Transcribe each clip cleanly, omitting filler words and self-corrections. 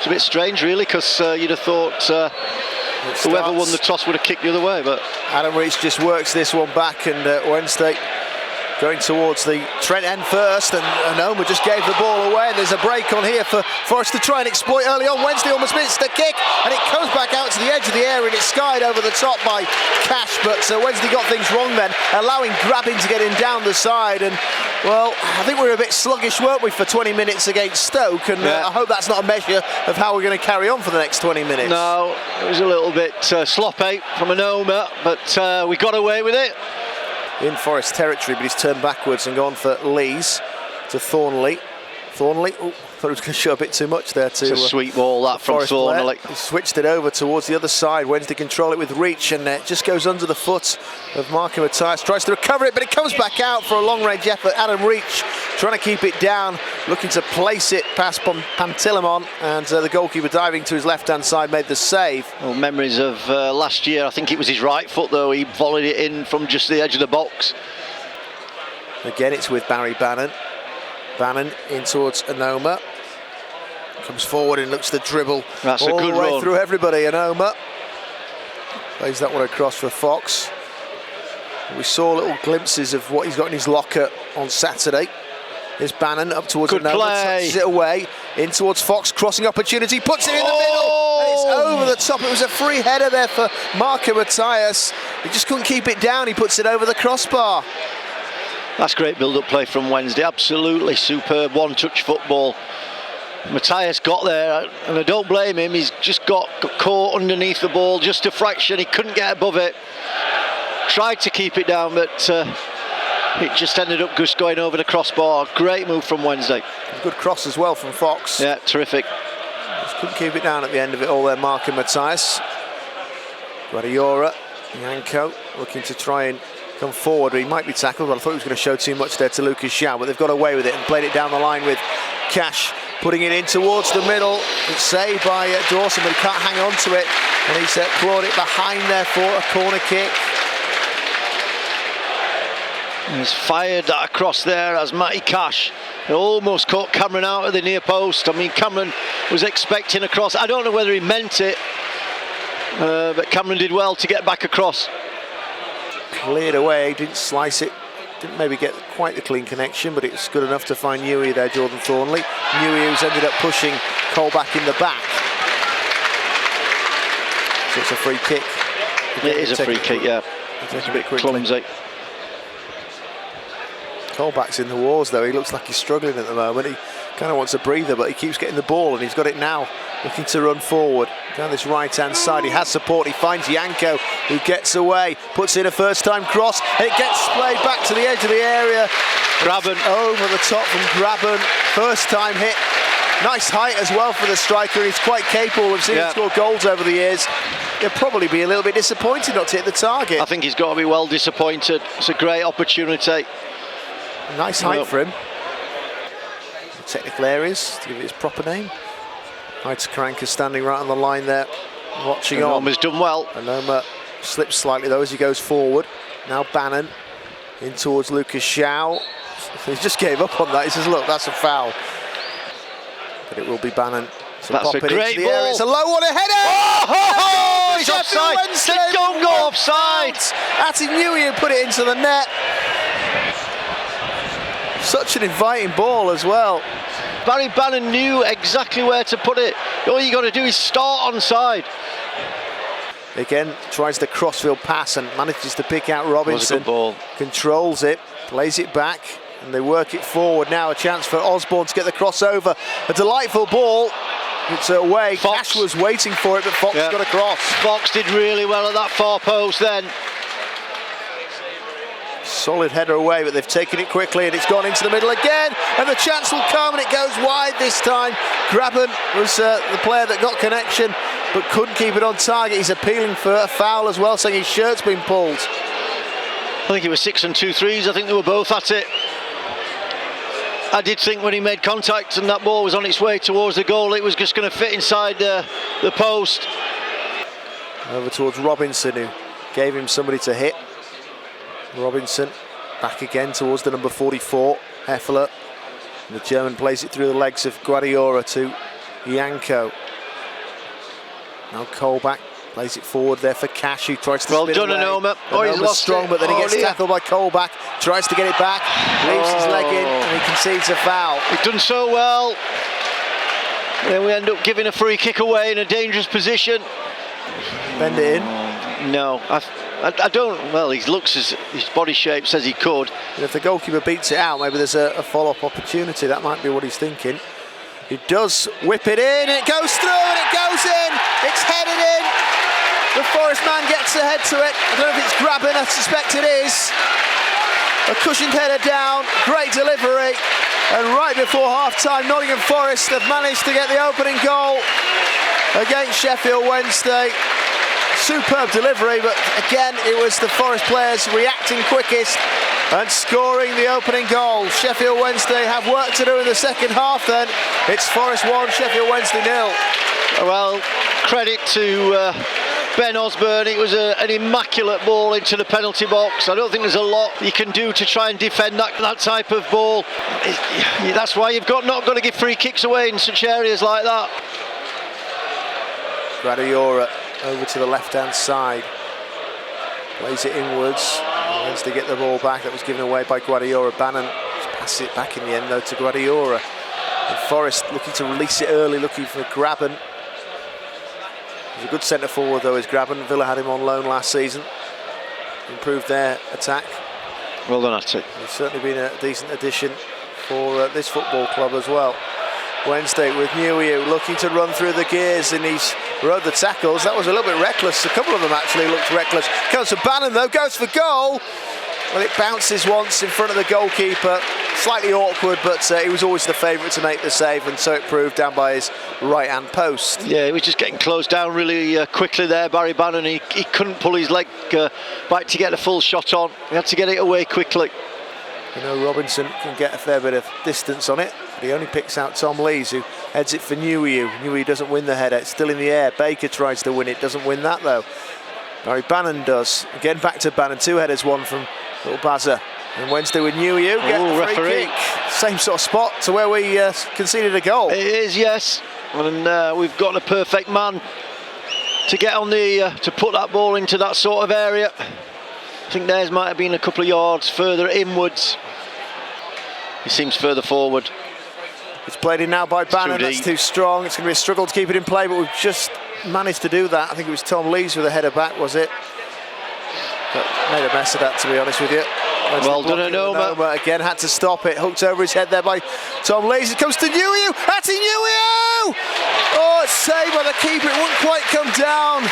a bit strange, really, because you'd have thought whoever won the toss would have kicked the other way. But Adam Reach just works this one back, and Wednesday going towards the Trent end first, and Oma just gave the ball away. There's a break on here for Forest to try and exploit early on. Wednesday almost missed the kick, and it comes back out to the edge of the area, and it's skied over the top by Cash. But Wednesday got things wrong then, allowing Grabban to get in down the side. And well, I think we were a bit sluggish, weren't we, for 20 minutes against Stoke? And I hope that's not a measure of how we're going to carry on for the next 20 minutes. No, it was a little bit sloppy from an Oma, but we got away with it. In Forest territory, but he's turned backwards and gone for Lees to Thornley. Thornley, oh, thought he was going to show a bit too much there to it's a sweet ball that from Thornley. He switched it over towards the other side. Wednesday control it with reach, and it just goes under the foot of Marco Matthias. Tries to recover it, but it comes back out for a long-range effort. Adam Reach trying to keep it down, looking to place it past Pantilimon, and the goalkeeper diving to his left-hand side made the save. Well, memories of last year. I think it was his right foot, though. He volleyed it in from just the edge of the box. Again, it's with Barry Bannon. Bannon in towards Onoma. Comes forward and looks to dribble. That's all a good the way run through everybody. Onoma plays that one across for Fox. We saw little glimpses of what he's got in his locker on Saturday. Here's Bannon up towards Onoma, touches it away in towards Fox, crossing opportunity, puts it in the middle, and it's over the top. It was a free header there for Marco Matthias. He just couldn't keep it down. He puts it over the crossbar. That's great build-up play from Wednesday. Absolutely superb one-touch football. Matthias got there, and I don't blame him. He's just got caught underneath the ball just a fraction. He couldn't get above it. Tried to keep it down, but it just ended up just going over the crossbar. Great move from Wednesday. Good cross as well from Fox. Yeah, terrific. Just couldn't keep it down at the end of it all there, Marco Matthias. Guadiora, Yanko looking to try and come forward. He might be tackled, but I thought he was going to show too much there to Lucas Joao, but they've got away with it and played it down the line with Cash, putting it in towards the middle. It's saved by Dawson, but he can't hang on to it, and he's clawed it behind there for a corner kick. He's fired that across there as Matty Cash. It almost caught Cameron out of the near post. I mean, Cameron was expecting a cross. I don't know whether he meant it, but Cameron did well to get back across. Cleared away, didn't slice it, didn't maybe get quite the clean connection, but it's good enough to find Newey there, Jordan Thornley. Newey, who's ended up pushing Cole back in the back. So it's a free kick. It is a free kick, yeah. It's a bit clumsy. Colback's in the wars though. He looks like he's struggling at the moment. He kind of wants a breather, but he keeps getting the ball, and he's got it now, looking to run forward down this right hand side. He has support. He finds Yanko, who gets away, puts in a first time cross, and it gets played back to the edge of the area. Grabban over the top from Grabban. First time hit. Nice height as well for the striker. He's quite capable. We've seen him score goals over the years. He'll probably be a little bit disappointed not to hit the target. I think he's got to be well disappointed. It's a great opportunity. Nice height for him. Technical areas, to give it its proper name. Heights Karanka standing right on the line there, watching on. Onoma's done well. Onoma slips slightly though as he goes forward. Now Bannon in towards Lucas Joao. He just gave up on that. He says, look, that's a foul. But it will be Bannon. So that's a great ball. Area. It's a low one, a header! Oh, he's offside. Don't go offside. Atty Newey put it into the net. Such an inviting ball as well. Barry Bannon knew exactly where to put it. All you got to do is start onside. Again, tries the crossfield pass and manages to pick out Robinson. Good ball. Controls it, plays it back, and they work it forward. Now a chance for Osborne to get the crossover. A delightful ball. It's away. Fox Cash was waiting for it, but Fox got across. Fox did really well at that far post then. Solid header away, but they've taken it quickly, and it's gone into the middle again, and the chance will come, and it goes wide this time. Grabban was the player that got connection, but couldn't keep it on target. He's appealing for a foul as well, saying his shirt's been pulled. I think it was 6 and 2 threes. I think they were both at it. I did think when he made contact and that ball was on its way towards the goal, it was just going to fit inside the post. Over towards Robinson, who gave him somebody to hit. Robinson back again towards the number 44, Heffler. And the German plays it through the legs of Guadiora to Yanko. Now Colback plays it forward there for Cash, who tries to well spin done, away. Anoma. Oh, he's lost strong, it. but then he gets dear. tackled by Colback. Tries to get it back, leaves his leg in, and he concedes a foul. He's done so well. Then we end up giving a free kick away in a dangerous position. Bend it in. No, I don't. Well, he looks as his body shape says he could. And if the goalkeeper beats it out, maybe there's a follow-up opportunity. That might be what he's thinking. He does whip it in, it goes through, and it goes in. It's headed in. The Forest man gets ahead to it. I don't know if it's Grabban, I suspect it is. A cushioned header down, great delivery. And right before half-time, Nottingham Forest have managed to get the opening goal against Sheffield Wednesday. Superb delivery, but again, it was the Forest players reacting quickest and scoring the opening goal. Sheffield Wednesday have work to do in the second half then. It's Forest 1, Sheffield Wednesday 0. Well, credit to Ben Osborne. It was an immaculate ball into the penalty box. I don't think there's a lot you can do to try and defend that type of ball. That's why you've not got to give free kicks away in such areas like that. Grabban over to the left-hand side. Plays it inwards. Wants to get the ball back. That was given away by Guardiola. Bannon just passes it back in the end though to Guardiola. And Forest looking to release it early, looking for Grabban. He's a good centre forward though, is Grabban. Villa had him on loan last season. Improved their attack. Well done, Atty. He's certainly been a decent addition for this football club as well. Wednesday with Joao looking to run through the gears, and he's rode the tackles. That was a little bit reckless. A couple of them actually looked reckless. Comes to Bannon though, goes for goal. Well, it bounces once in front of the goalkeeper. Slightly awkward, but he was always the favourite to make the save, and so it proved down by his right-hand post. Yeah, he was just getting closed down really quickly there, Barry Bannon. He couldn't pull his leg back to get a full shot on. He had to get it away quickly. You know, Robinson can get a fair bit of distance on it, but he only picks out Tom Lees, who heads it for Joao. Joao doesn't win the header, it's still in the air. Baker tries to win it, doesn't win that though. Barry Bannon does. Again back to Bannon, 2 headers, one from Little Bazza. And Wednesday with Joao, get the free kick. Same sort of spot to where we conceded a goal. It is, yes. And we've got a perfect man to get on to put that ball into that sort of area. I think theirs might have been a couple of yards further inwards. He seems further forward. It's played in now by Bannon. That's too strong. It's going to be a struggle to keep it in play, but we've just managed to do that. I think it was Tom Lees with a header back, was it? But made a mess of that, to be honest with you. Well done, Anoma. Again, had to stop it. Hooked over his head there by Tom Lees. It comes to Joao. That's Joao! Oh, it's saved by the keeper. It wouldn't quite come down.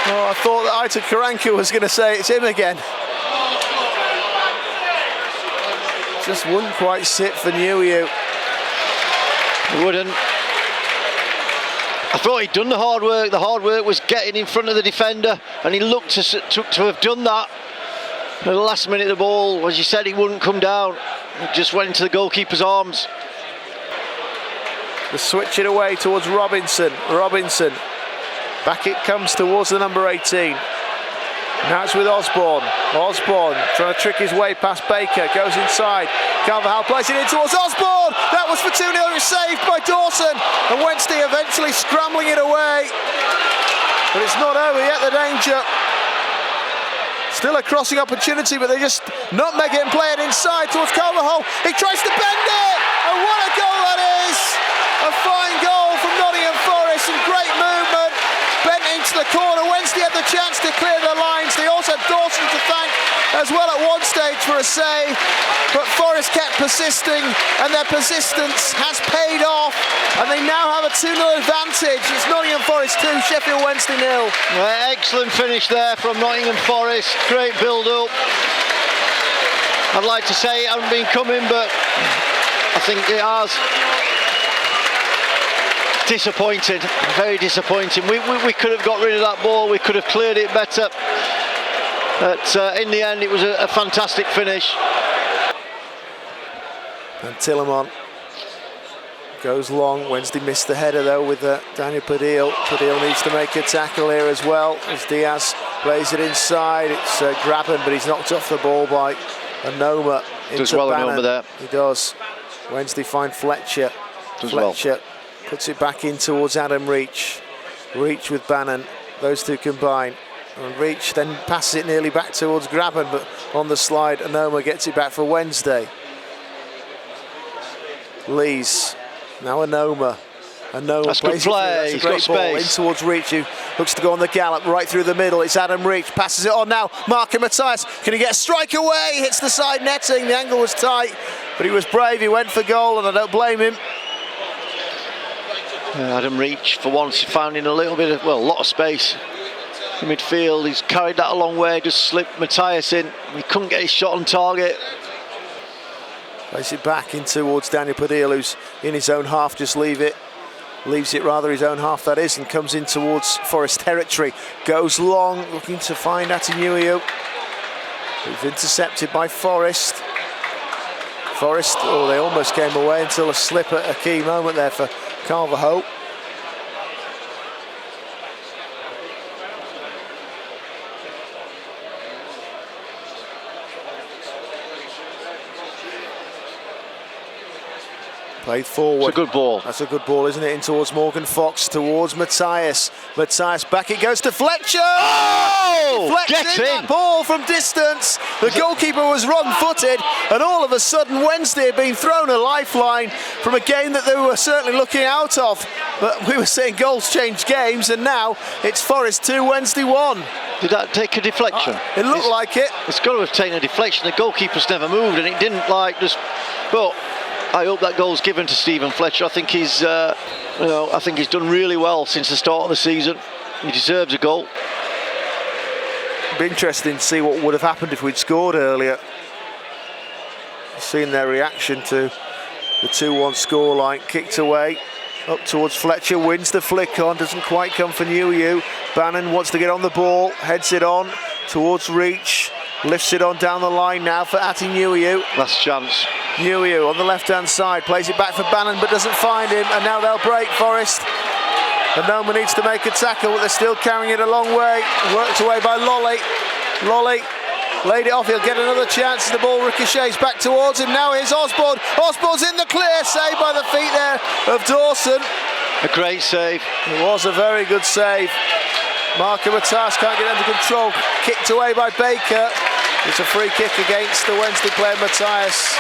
Oh, I thought that Aitor Karanka was going to say it's him again. Just wouldn't quite sit for Joao. He wouldn't. I thought he'd done the hard work. The hard work was getting in front of the defender, and he looked to have done that. At the last minute, the ball, as you said, he wouldn't come down. It just went into the goalkeeper's arms. They switch it away towards Robinson. Back it comes towards the number 18. Now it's with Osborne. Osborne trying to trick his way past Baker. Goes inside. Carvalho plays it in towards Osborne. That was for 2-0. It was saved by Dawson. And Wednesday eventually scrambling it away. But it's not over yet, the danger. Still a crossing opportunity, but they just nutmeg it and play it inside towards Carvalho. He tries to bend it. And what a goal that is. A fine goal from Nottingham Forest. Some great movement. Bent into the corner. Wednesday had the chance to clear the lines. They also had Dawson to thank as well at one stage for a save. But Forest kept persisting, and their persistence has paid off. And they now have a 2-0 advantage. It's Nottingham Forest 2, Sheffield Wednesday 0. Excellent finish there from Nottingham Forest. Great build-up. I'd like to say it hasn't been coming, but I think it has. Disappointing, very disappointing. We could have got rid of that ball, we could have cleared it better. But in the end, it was a fantastic finish. And Tillermont goes long. Wednesday missed the header though with Daniel Padil. Padil needs to make a tackle here as well as Diaz plays it inside. It's Grabban, but he's knocked off the ball by Anoma. Does well Anoma there. He does. Wednesday find Fletcher. Does Fletcher well. Puts it back in towards Adam Reach. Reach with Bannon. Those two combine. And Reach then passes it nearly back towards Grabban, but on the slide, Anoma gets it back for Wednesday. Lees. Now Anoma. That's good play. That's a great ball in towards Reach, who looks to go on the gallop right through the middle. It's Adam Reach, passes it on now. Marco Matthias, can he get a strike away? Hits the side netting. The angle was tight, but he was brave. He went for goal, and I don't blame him. Adam Reach, for once, finding a little bit of, well, a lot of space in midfield. He's carried that a long way, just slipped Matthias in. He couldn't get his shot on target. Plays it back in towards Daniel Padilla, who's in his own half. Just leaves it rather, his own half that is, and comes in towards Forest territory. Goes long, looking to find Atinuiu, who's intercepted by Forest. Forest, oh, they almost came away until a slip at a key moment there for Carvalho. Played forward. It's a good ball. That's a good ball, isn't it? In towards Morgan Fox, towards Matthias. Matthias back, it goes to Fletcher. Oh! Fletcher in that ball from distance. The goalkeeper was wrong-footed, and all of a sudden Wednesday had been thrown a lifeline from a game that they were certainly looking out of. But we were saying goals change games, and now it's Forest 2, Wednesday 1. Did that take a deflection? It looked like it. It's got to have taken a deflection. The goalkeeper's never moved, and it didn't but I hope that goal's given to Stephen Fletcher. I think he's done really well since the start of the season. He deserves a goal. It'd be interesting to see what would have happened if we'd scored earlier. Seeing their reaction to the 2-1 scoreline. Kicked away, up towards Fletcher, wins the flick on, doesn't quite come for Niu. Bannon wants to get on the ball, heads it on towards Reach, lifts it on down the line now for Atinuiu. Last chance. Niu on the left-hand side, plays it back for Bannon but doesn't find him, and now they'll break Forest. And Noma needs to make a tackle, but they're still carrying it a long way. Worked away by Lolly. Lolly laid it off, he'll get another chance as the ball ricochets back towards him. Now here's Osborne. Osborne's in the clear, saved by the feet there of Dawson. A great save. It was a very good save. Marco Matthias can't get under control. Kicked away by Baker. It's a free kick against the Wednesday player Matthias.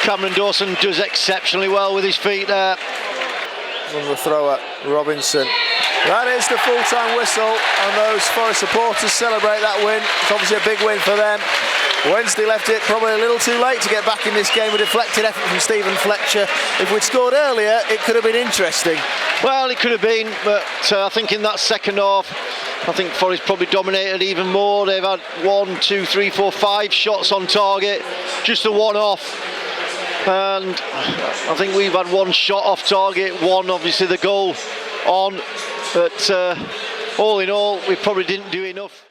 Cameron Dawson does exceptionally well with his feet there. On the thrower, Robinson. That is the full-time whistle, and those Forest supporters celebrate that win. It's obviously a big win for them. Wednesday left it probably a little too late to get back in this game. A deflected effort from Stephen Fletcher. If we'd scored earlier, it could have been interesting. Well, it could have been, but I think in that second half, I think Forest probably dominated even more. They've had 1, 2, 3, 4, 5 shots on target, just a one-off. And I think we've had 1 shot off target, 1 obviously the goal on. But all in all, we probably didn't do enough.